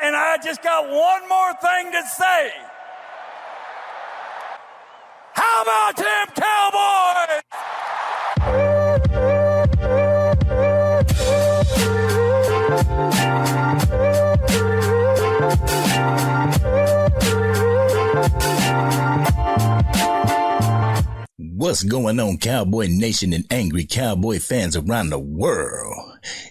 and I just got one more thing to say. How about them Cowboys? What's going on, Cowboy Nation and angry Cowboy fans around the world?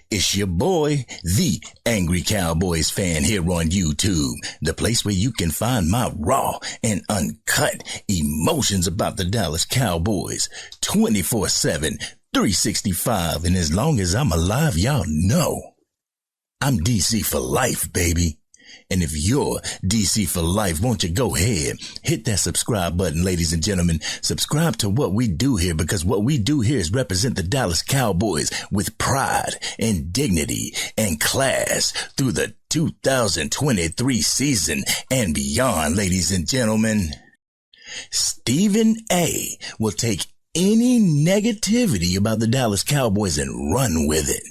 It's your boy, the Angry Cowboys fan, here on YouTube, the place where you can find my raw and uncut emotions about the Dallas Cowboys 24/7, 365, and as long as I'm alive, y'all know I'm DC for life, baby. And if you're DC for life, won't you go ahead, hit that subscribe button, ladies and gentlemen. Subscribe to what we do here, because what we do here is represent the Dallas Cowboys with pride and dignity and class through the 2023 season and beyond, ladies and gentlemen. Stephen A. will take any negativity about the Dallas Cowboys and run with it.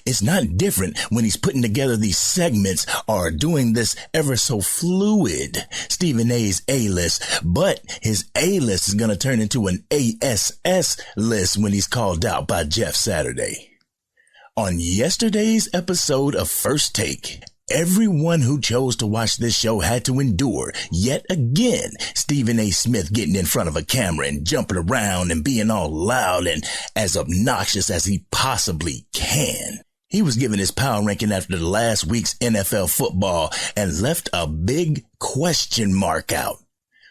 It's not different when he's putting together these segments or doing this ever so fluid Stephen A's A-list, but his A-list is going to turn into an ASS list when he's called out by Jeff Saturday. On yesterday's episode of First Take, everyone who chose to watch this show had to endure, yet again, Stephen A. Smith getting in front of a camera and jumping around and being all loud and as obnoxious as he possibly can. He was given his power ranking after the last week's NFL football and left a big question mark out.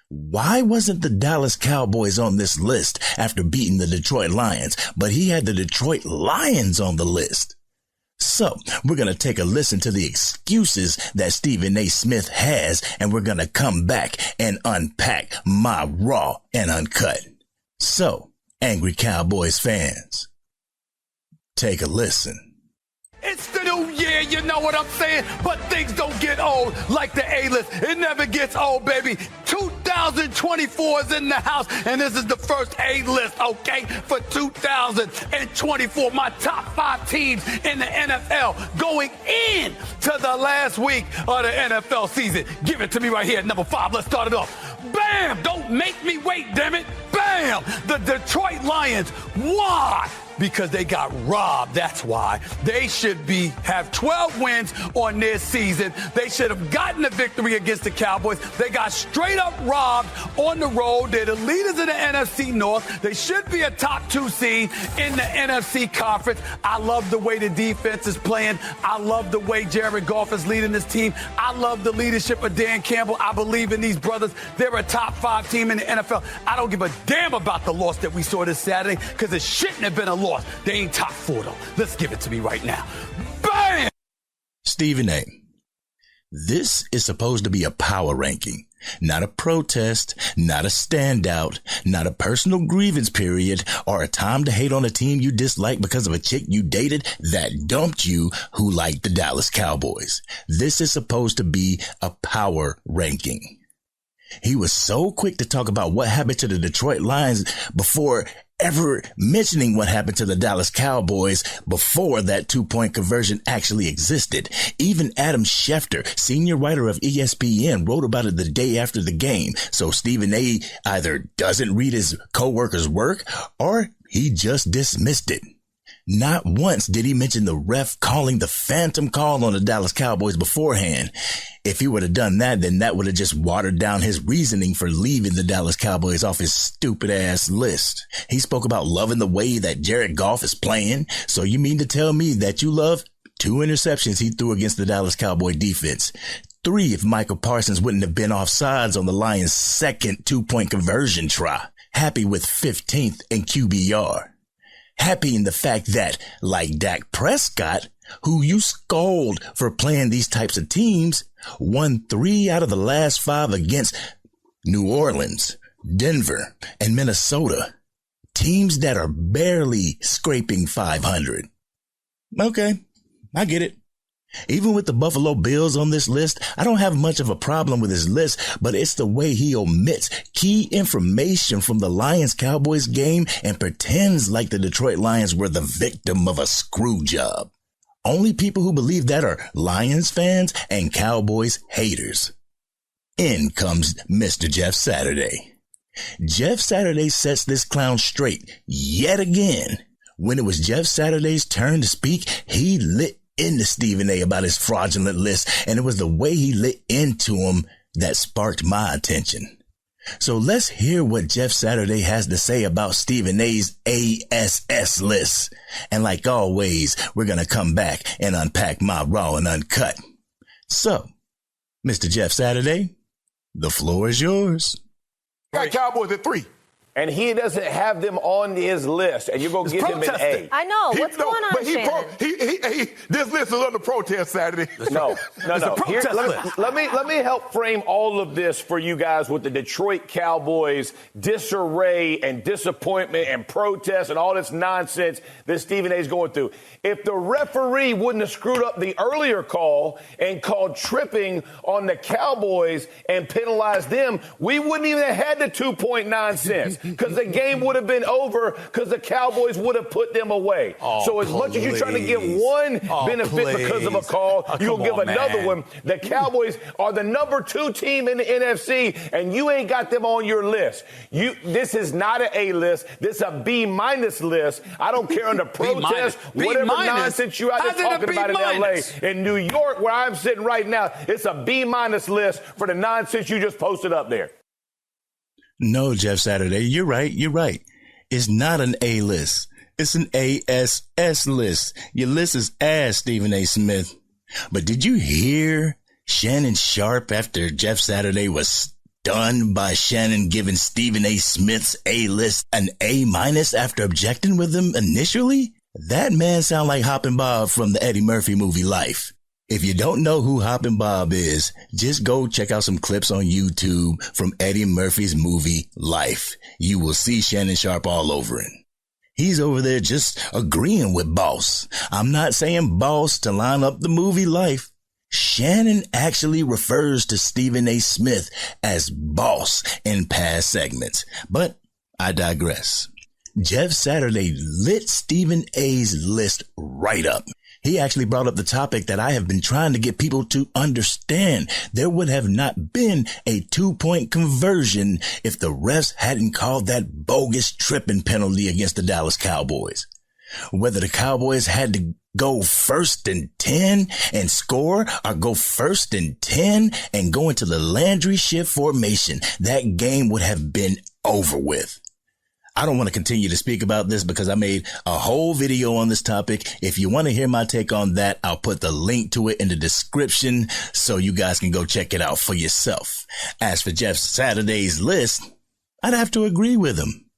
Why wasn't the Dallas Cowboys on this list after beating the Detroit Lions, but he had the Detroit Lions on the list? So, we're going to take a listen to the excuses that Stephen A. Smith has, and we're going to come back and unpack my raw and uncut. So, angry Cowboys fans, take a listen. It's the new year, you know what I'm saying? But things don't get old like the A-list. It never gets old, baby. 2024 is in the house, and this is the first A-list, okay, for 2024. My top 5 teams in the NFL going in to the last week of the NFL season. Give it to me right here at number 5. Let's start it off. Bam! Don't make me wait, damn it. Bam! The Detroit Lions. Why? Because they got robbed. That's why. They should have 12 wins on their season. They should have gotten the victory against the Cowboys. They got straight up robbed on the road. They're the leaders of the NFC North. They should be a top 2 seed in the NFC Conference. I love the way the defense is playing. I love the way Jared Goff is leading this team. I love the leadership of Dan Campbell. I believe in these brothers. They're a top 5 team in the NFL. I don't give a damn about the loss that we saw this Saturday, because it shouldn't have been a loss. They ain't top 4 though. Let's give it to me right now. Bam! Stephen A., this is supposed to be a power ranking, not a protest, not a standout, not a personal grievance period, or a time to hate on a team you dislike because of a chick you dated that dumped you who liked the Dallas Cowboys. This is supposed to be a power ranking. He was so quick to talk about what happened to the Detroit Lions before ever mentioning what happened to the Dallas Cowboys before that 2-point conversion actually existed. Even Adam Schefter, senior writer of ESPN, wrote about it the day after the game. So Stephen A. either doesn't read his coworkers' work or he just dismissed it. Not once did he mention the ref calling the phantom call on the Dallas Cowboys beforehand. If he would have done that, then that would have just watered down his reasoning for leaving the Dallas Cowboys off his stupid ass list. He spoke about loving the way that Jared Goff is playing. So you mean to tell me that you love 2 interceptions he threw against the Dallas Cowboy defense? 3 if Michael Parsons wouldn't have been offsides on the Lions' second 2-point conversion try. Happy with 15th in QBR. Happy in the fact that, like Dak Prescott, who you scold for playing these types of teams, won 3 out of the last 5 against New Orleans, Denver, and Minnesota. Teams that are barely scraping 500. Okay, I get it. Even with the Buffalo Bills on this list, I don't have much of a problem with his list, but it's the way he omits key information from the Lions-Cowboys game and pretends like the Detroit Lions were the victim of a screw job. Only people who believe that are Lions fans and Cowboys haters. In comes Mr. Jeff Saturday. Jeff Saturday sets this clown straight yet again. When it was Jeff Saturday's turn to speak, he lit into Stephen A about his fraudulent list, and it was the way he lit into him that sparked my attention. So let's hear what Jeff Saturday has to say about Stephen A's ASS list. And like always, we're going to come back and unpack my raw and uncut. So, Mr. Jeff Saturday, the floor is yours. Got Cowboys at 3. And he doesn't have them on his list, and you're going to give him an A. I know. What's going on, Shannon? This list is under protest Saturday. No. Here, List. let me help frame all of this for you guys with the Detroit Cowboys disarray and disappointment and protest and all this nonsense that Stephen A is going through. If the referee wouldn't have screwed up the earlier call and called tripping on the Cowboys and penalized them, we wouldn't even have had the 2-point nonsense. Because the game would have been over because the Cowboys would have put them away. So as much as you're trying to get one benefit because of a call, you'll give another one. The Cowboys are the number 2 team in the NFC, and you ain't got them on your list. This is not an A list. This is a B- list. I don't care under protest, whatever nonsense you out there talking about in L.A. In New York, where I'm sitting right now, it's a B- list for the nonsense you just posted up there. No, Jeff Saturday, you're right. It's not an A list. It's an ASS list. Your list is ass, Stephen A. Smith. But did you hear Shannon Sharp after Jeff Saturday was stunned by Shannon giving Stephen A. Smith's A list an A- after objecting with him initially? That man sound like Hoppin' Bob from the Eddie Murphy movie Life. If you don't know who Hoppin' Bob is, just go check out some clips on YouTube from Eddie Murphy's movie Life. You will see Shannon Sharp all over it. He's over there just agreeing with Boss. I'm not saying Boss to line up the movie Life. Shannon actually refers to Stephen A. Smith as Boss in past segments, but I digress. Jeff Saturday lit Stephen A's list right up. He actually brought up the topic that I have been trying to get people to understand. There would have not been a 2-point conversion if the refs hadn't called that bogus tripping penalty against the Dallas Cowboys. Whether the Cowboys had to go 1st and 10 and score or go 1st and 10 and go into the Landry shift formation, that game would have been over with. I don't want to continue to speak about this because I made a whole video on this topic. If you want to hear my take on that, I'll put the link to it in the description so you guys can go check it out for yourself. As for Jeff Saturday's list, I'd have to agree with him.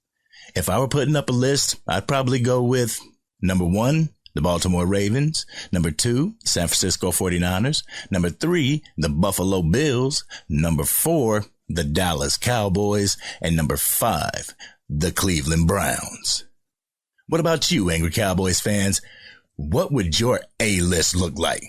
If I were putting up a list, I'd probably go with number 1, the Baltimore Ravens, number 2, San Francisco 49ers, number 3, the Buffalo Bills, number 4, the Dallas Cowboys, and number 5, the Cleveland Browns. What about you, Angry Cowboys fans? What would your A-list look like?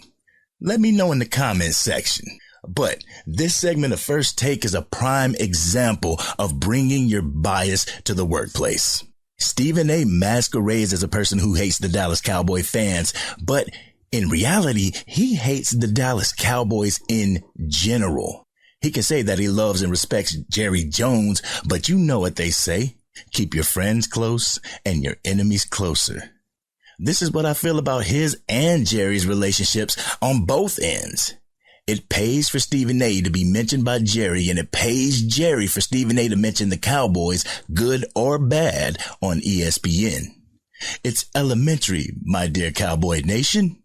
Let me know in the comments section. But this segment of First Take is a prime example of bringing your bias to the workplace. Stephen A. masquerades as a person who hates the Dallas Cowboy fans, but in reality, he hates the Dallas Cowboys in general. He can say that he loves and respects Jerry Jones, but you know what they say. Keep your friends close and your enemies closer. This is what I feel about his and Jerry's relationships on both ends. It pays for Stephen A. to be mentioned by Jerry, and it pays Jerry for Stephen A. to mention the Cowboys, good or bad, on ESPN. It's elementary, my dear Cowboy Nation.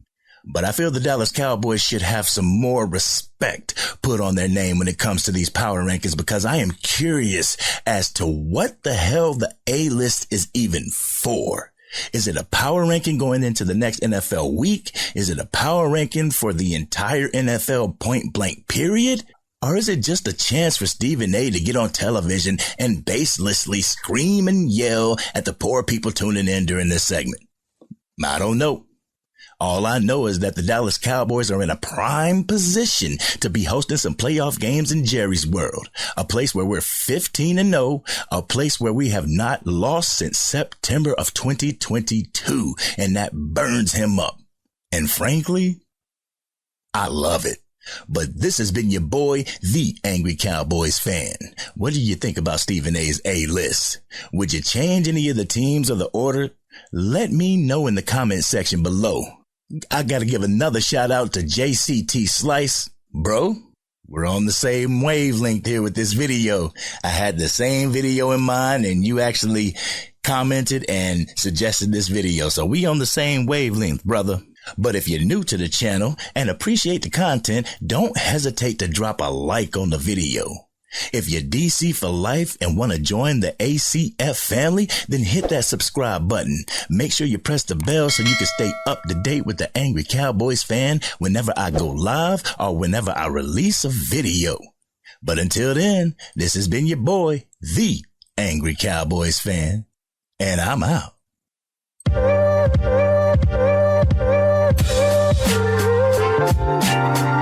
But I feel the Dallas Cowboys should have some more respect put on their name when it comes to these power rankings, because I am curious as to what the hell the A-list is even for. Is it a power ranking going into the next NFL week? Is it a power ranking for the entire NFL point blank period? Or is it just a chance for Stephen A. to get on television and baselessly scream and yell at the poor people tuning in during this segment? I don't know. All I know is that the Dallas Cowboys are in a prime position to be hosting some playoff games in Jerry's world, a place where we're 15-0, a place where we have not lost since September of 2022, and that burns him up. And frankly, I love it. But this has been your boy, the Angry Cowboys fan. What do you think about Stephen A's A-list? Would you change any of the teams or the order? Let me know in the comment section below. I gotta give another shout out to JCT Slice. Bro, we're on the same wavelength here with this video. I had the same video in mind and you actually commented and suggested this video. So we on the same wavelength, brother. But if you're new to the channel and appreciate the content, don't hesitate to drop a like on the video. If you're DC for life and want to join the ACF family, then hit that subscribe button. Make sure you press the bell so you can stay up to date with the Angry Cowboys fan whenever I go live or whenever I release a video. But until then, this has been your boy, the Angry Cowboys fan, and I'm out. Thank you.